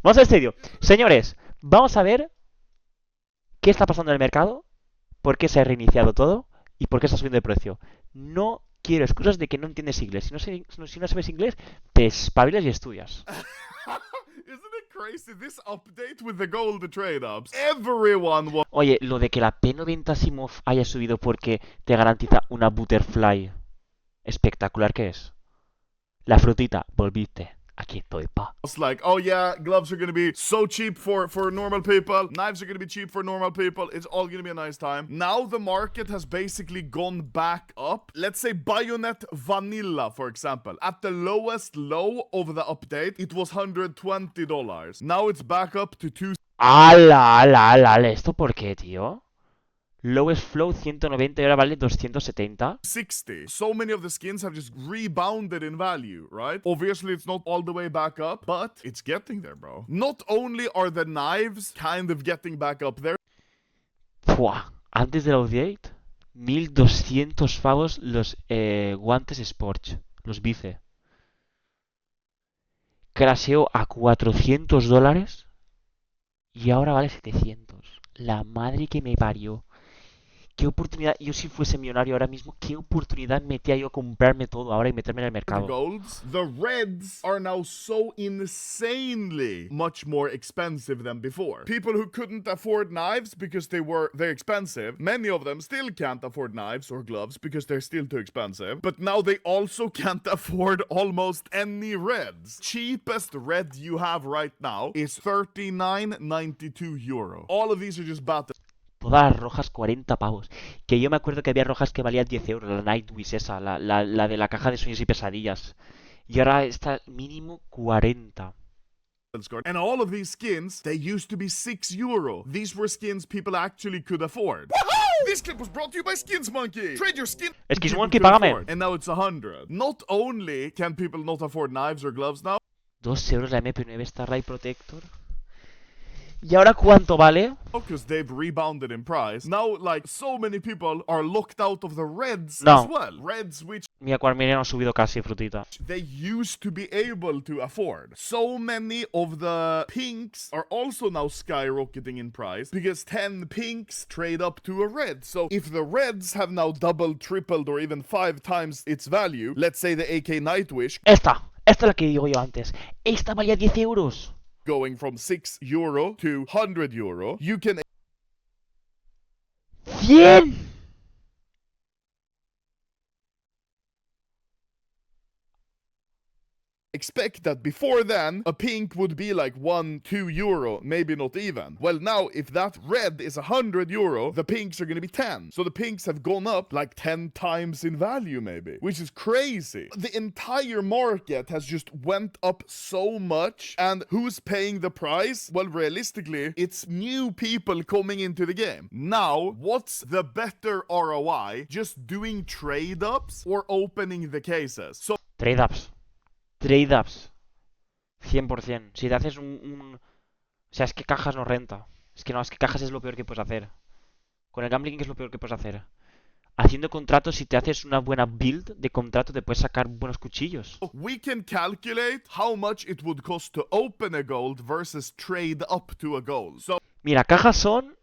Vamos al serio. Señores, vamos a ver qué está pasando en el mercado, por qué se ha reiniciado todo y por qué está subiendo de precio. No quiero excusas de que no entiendes inglés. Si no sabes inglés, te espabilas y estudias. Isn't it crazy? This update with the gold trade-ups. Everyone was Oye, lo de que la P90 Simov haya subido porque te garantiza una butterfly espectacular que es. La frutita, volviste. Aquí estoy, pa. like, oh yeah, gloves are gonna be so cheap for normal people. Knives are gonna be cheap for normal people. It's all gonna be a nice time. Now the market has basically gone back up. Let's say Bayonet Vanilla, for example. At the lowest low of the update, it was $120. Now it's back up to ¡Hala, hala, hala! hala! ¿Esto por qué, tío? Lowest Flow 190 y ahora vale 270. 60. So many of the skins have just rebounded in value, right? Obviously, it's not all the way back up, but it's getting there, bro. Not only are the knives kind of getting back up there, ¡Fua! Antes del update, 1200 pavos los guantes Sports, los bice. Crasheó a $400 y ahora vale 700. La madre que me parió. Qué oportunidad, yo si fuese millonario ahora mismo, qué oportunidad metía yo a comprarme todo ahora y meterme en el the mercado. golds, the reds are now so insanely much more expensive than before. People who couldn't afford knives because they're expensive, many of them still can't afford knives or gloves because they're still too expensive. But now they also can't afford almost any reds. Cheapest red you have right now is 39.92 euro. All of these are just battle. Todas las rojas 40 pavos. Que yo me acuerdo que había rojas que valían 10 euros. La Nightwish esa, la de la caja de sueños y pesadillas. Y ahora está mínimo 40. And all of these skins, they used to be 6 euro. These were skins people actually could afford. This clip was brought to you by Skins Monkey. Trade your skin. Skins people Monkey, could págame. afford. And now it's 100. Not only can people not afford knives or gloves now, 2 euros la MP9 Starlight Protector. ¿Y ahora cuánto vale? because they've rebounded in price. Now, like, so many people are locked out of the reds No. as well. Reds which Mi Aquamarina no ha subido casi, frutita. they used to be able to afford. So many of the pinks are also now skyrocketing in price because 10 pinks trade up to a red. So if the reds have now doubled, tripled, or even 5 times its value, let's say the AK Nightwish Esta es la que digo yo antes. Esta valía 10 euros. going from 6 euro to 100 euro, you can 100. expect that before then, a pink would be like 1-2 euro, maybe not even. Well, now, if that red is 100 euro, the pinks are gonna be 10. So the pinks have gone up like 10 times in value, maybe, which is crazy. The entire market has just went up so much, and who's paying the price? Well, realistically, it's new people coming into the game. Now, what's the better ROI? Just doing trade-ups or opening the cases? So Trade-ups. Trade-ups. 100%. Si te haces O sea, es que cajas no renta. Es que cajas es lo peor que puedes hacer. Con el gambling es lo peor que puedes hacer. Haciendo contratos, si te haces una buena build de contrato, te puedes sacar buenos cuchillos. we can calculate how much it would cost to open a gold versus trade up to a gold. So Mira, cajas son...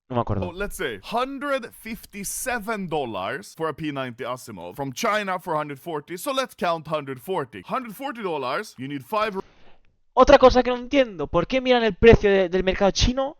No me acuerdo. let's say $157 for a P90 Asimov. From China for 140. So let's count 140. $140, you need 5 Otra cosa que no entiendo. ¿Por qué miran el precio del mercado chino?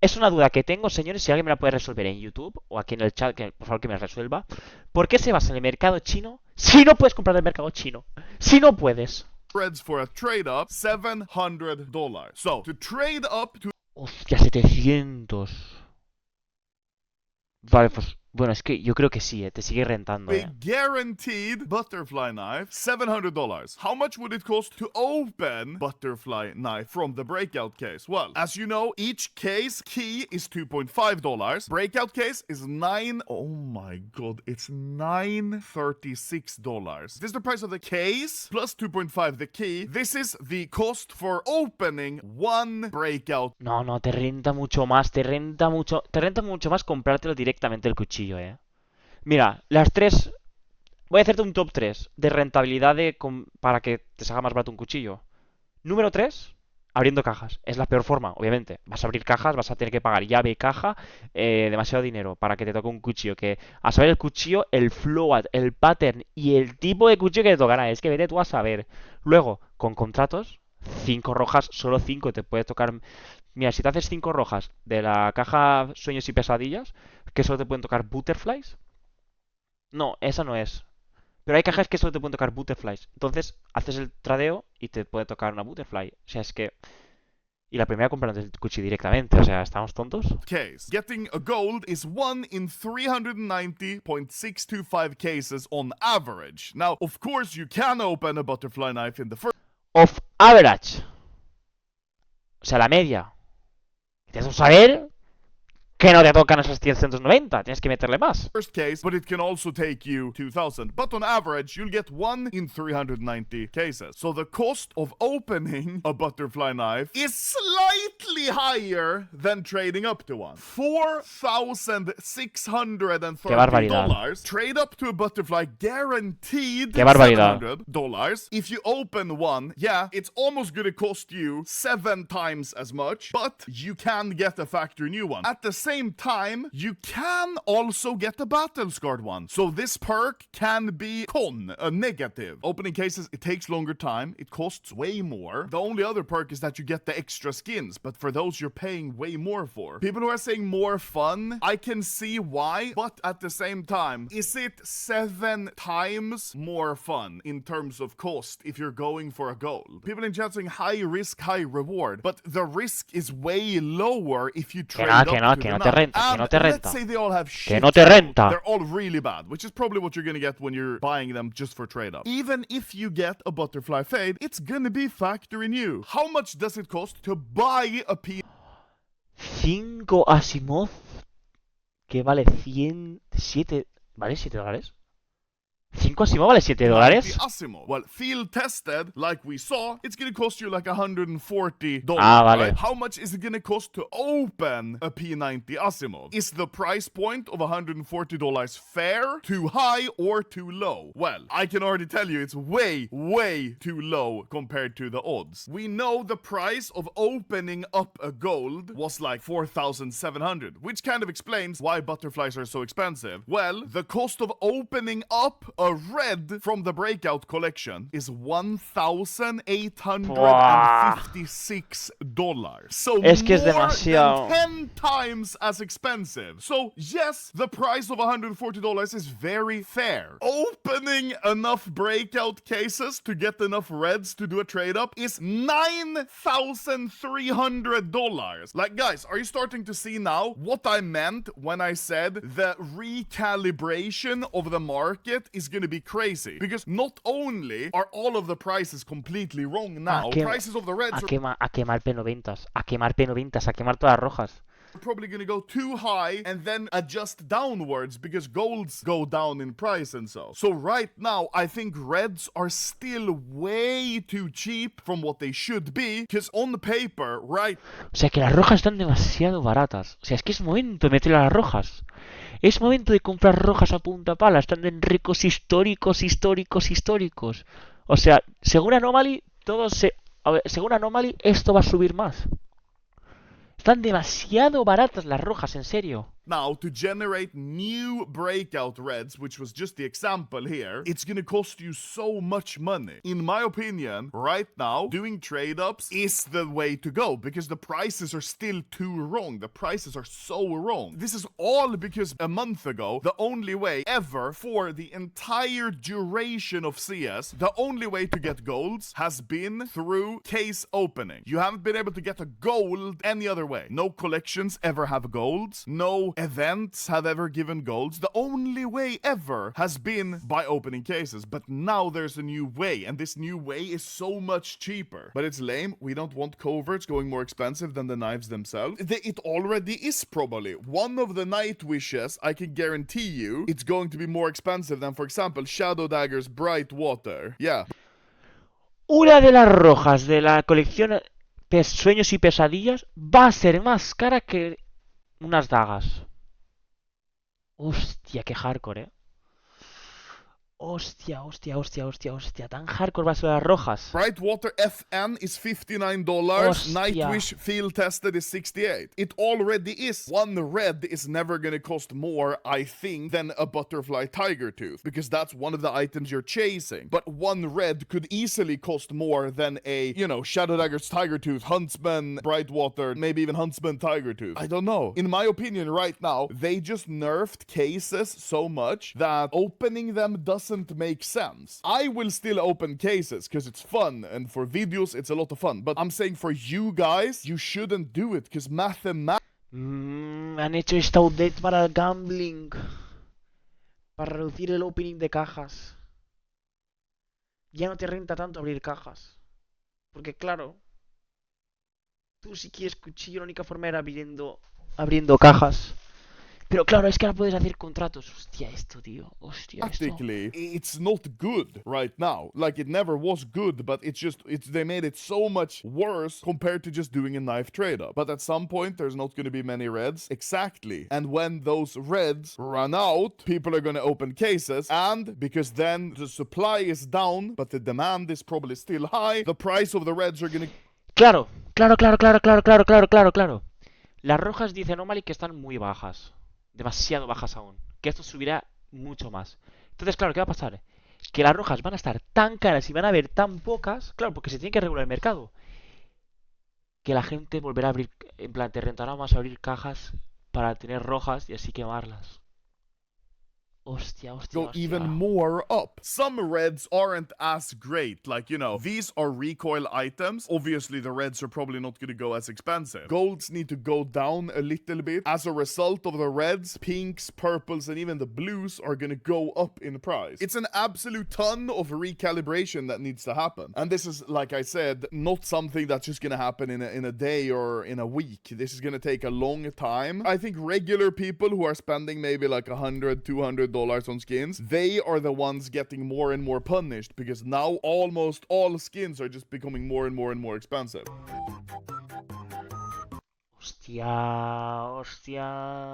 Es una duda que tengo, señores. Si alguien me la puede resolver en YouTube o aquí en el chat, que por favor que me la resuelva. ¿Por qué se basa en el mercado chino si no puedes comprar del mercado chino? Si no puedes. reds for a trade up, $700. So to trade up to Hostia, 700. Vale, pues... Bueno, es que yo creo que sí, te sigue rentando, a guaranteed butterfly knife, $700. How much would it cost to open butterfly knife from the breakout case? Well, as you know, each case key is $2.5. Breakout case is oh my god, it's $936. This is the price of the case plus 2.5 the key. This is the cost for opening one breakout. No, no, te renta mucho más, te renta mucho más comprártelo directamente el cuchillo, Mira, las tres... Voy a hacerte un top 3 de rentabilidad para que te salga más barato un cuchillo. Número 3, abriendo cajas. Es la peor forma, obviamente. Vas a abrir cajas, vas a tener que pagar llave, caja, demasiado dinero para que te toque un cuchillo. Que a saber el cuchillo, el float, el pattern y el tipo de cuchillo que te tocará. Es que vete tú a saber. Luego, con contratos, 5 rojas, solo 5 te puede tocar. Mira, si te haces 5 rojas de la caja sueños y pesadillas, que solo te pueden tocar butterflies. No, esa no es. Pero hay cajas que solo te pueden tocar butterflies. Entonces, haces el tradeo y te puede tocar una butterfly. O sea, es que y la primera compra el cuchillo directamente, o sea, ¿estamos tontos? Case. Getting a gold is 1 in 390.625 cases on average. Now, of course, you can open a butterfly knife in the Of average. O sea, la media. Tienes que saber que no te tocan esos 190, tienes que meterle más. first case, but it can also take you 2,000. But on average, you'll get 1 in 390 cases. So the cost of opening a butterfly knife is slightly higher than trading up to one. Qué barbaridad. $4,630. Trade up to a butterfly guaranteed Qué barbaridad. $700. If you open one, yeah, it's almost gonna cost you 7 times as much, but you can get a factory new one. At the same time, you can also get a battle scarred one. So this perk can be a negative. Opening cases, it takes longer time. It costs way more. The only other perk is that you get the extra skins, but for those you're paying way more for. People who are saying more fun, I can see why, but at the same time, is it 7 times more fun in terms of cost if you're going for a goal? People in chat saying high risk, high reward, but the risk is way lower if you trade up to the te renta, que no te renta. let's say they all have Que shit. no te renta. They're all really bad, which is probably what you're gonna get when you're buying them just for trade up. Even if you get a butterfly fade, it's gonna be factory new. How much does it cost to buy a P? 5 Asimov que vale 107. ¿Vale? $7. 5 Asimov vale $7. Asimov. Well, field tested, like we saw, it's gonna cost you like $140. Ah, vale. Right? How much is it gonna cost to open a P90 Asimov? Is the price point of $140 fair, too high, or too low? Well, I can already tell you it's way, way too low compared to the odds. We know the price of opening up a gold was like 4,700, which kind of explains why butterflies are so expensive. Well, the cost of opening up a red from the breakout collection is $1,856. So es que es more demasiado. than 10 times as expensive. So yes, the price of $140 is very fair. Opening enough breakout cases to get enough reds to do a trade up is $9,300. Like, guys, are you starting to see now what I meant when I said the recalibration of the market is going to be crazy? Because not only are all of the prices completely wrong now, prices of the reds a quemar P90s, a quemar P90s, a quemar todas las rojas. are probably going to go too high and then adjust downwards because golds go down in price and so. So right now, I think reds are still way too cheap from what they should be, because on paper, right... O sea que las rojas están demasiado baratas. O sea, es que es momento de meter a las rojas. Es momento de comprar rojas a punta pala. Están en ricos históricos, históricos, históricos. O sea, según Anomaly, según Anomaly, esto va a subir más. Están demasiado baratas las rojas, en serio. Now, to generate new breakout reds, which was just the example here, it's gonna cost you so much money. In my opinion, right now, doing trade-ups is the way to go, because the prices are still too wrong. The prices are so wrong. This is all because a month ago, the only way ever for the entire duration of CS, the only way to get golds has been through case opening. You haven't been able to get a gold any other way. No collections ever have golds. No events have ever given golds. The only way ever has been by opening cases. But now there's a new way, and this new way is so much cheaper. But it's lame. We don't want coverts going more expensive than the knives themselves. It already is probably. One of the night wishes, I can guarantee you, it's going to be more expensive than, for example, Shadow Dagger's Bright Water. Yeah. Una de las rojas de la colección Sueños y Pesadillas va a ser más cara que unas dagas. Hostia, qué hardcore, Hostia, hostia, hostia, hostia, hostia. Tan hardcore va a ser las rojas. Brightwater FN is $59. Hostia. Nightwish Field Tested is 68. It already is. One red is never gonna cost more, I think, than a butterfly tiger tooth, because that's one of the items you're chasing. But one red could easily cost more than a, you know, Shadow Dagger's tiger tooth, Huntsman, Brightwater, maybe even Huntsman tiger tooth. I don't know. In my opinion, right now, they just nerfed cases so much that opening them doesn't make sense. I will still open cases because it's fun, and for videos it's a lot of fun, but I'm saying for you guys, you shouldn't do it because mathematically Han hecho esta update para el gambling. Para reducir el opening de cajas. Ya no te renta tanto abrir cajas. Porque claro, tú si quieres cuchillo, la única forma era abriendo cajas. Pero claro, es que ahora puedes hacer contratos. Hostia, esto, tío. Hostia, esto. it's not good right now. Like, it never was good, but they made it so much worse compared to just doing a knife trade up. But at some point there's not going to be many reds. Exactly. And when those reds run out, people are going to open cases, and because then the supply is down but the demand is probably still high, the price of the reds are going to... Claro, claro, claro, claro, claro, claro, claro, claro, claro. Las rojas dice Anomaly que están muy bajas. Demasiado bajas aún. Que esto subirá mucho más. Entonces, claro, ¿qué va a pasar? Que las rojas van a estar tan caras y van a haber tan pocas. Claro, porque se tiene que regular el mercado. Que la gente volverá a abrir. En plan, te rentará más abrir cajas para tener rojas y así quemarlas. Hostia, hostia, go hostia. even more up. Some reds aren't as great. Like, you know, these are recoil items. Obviously, the reds are probably not going to go as expensive. Golds need to go down a little bit. As a result of the reds, pinks, purples, and even the blues are going to go up in price. It's an absolute ton of recalibration that needs to happen. And this is, like I said, not something that's just going to happen in a day or in a week. This is going to take a long time. I think regular people who are spending maybe like $100, $200 on skins, they are the ones getting more and more punished, because now almost all skins are just becoming more and more and more expensive. Hostia, hostia.